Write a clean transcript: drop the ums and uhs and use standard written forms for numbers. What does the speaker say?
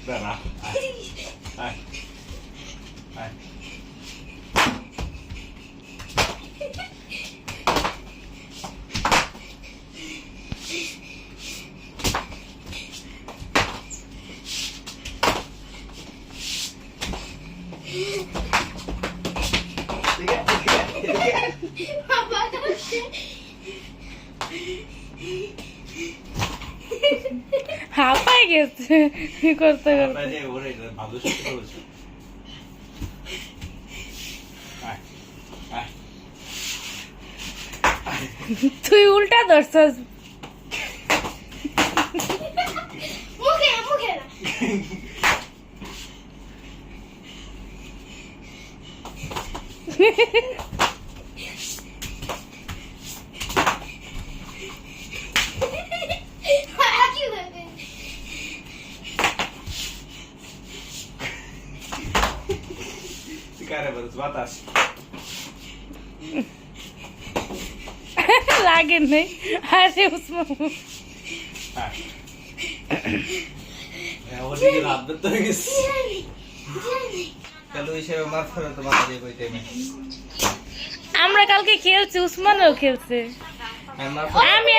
দাঁড়া আয় আয় হাঁপাই গেছে করতে করতে। ভালো শুরু করেছো তুই উল্টা ধরছস। মুখে মুখে না কারে বলছ বাতাস লাগে নাই আরে উসমান ওদিকে রাত তো হয়ে গেছে কালো হিসেবে মার ফেলে তো মাথা দিয়ে কইতে আমি আমরা কালকে খেলছি, উসমানও খেলছে। আর মার আমি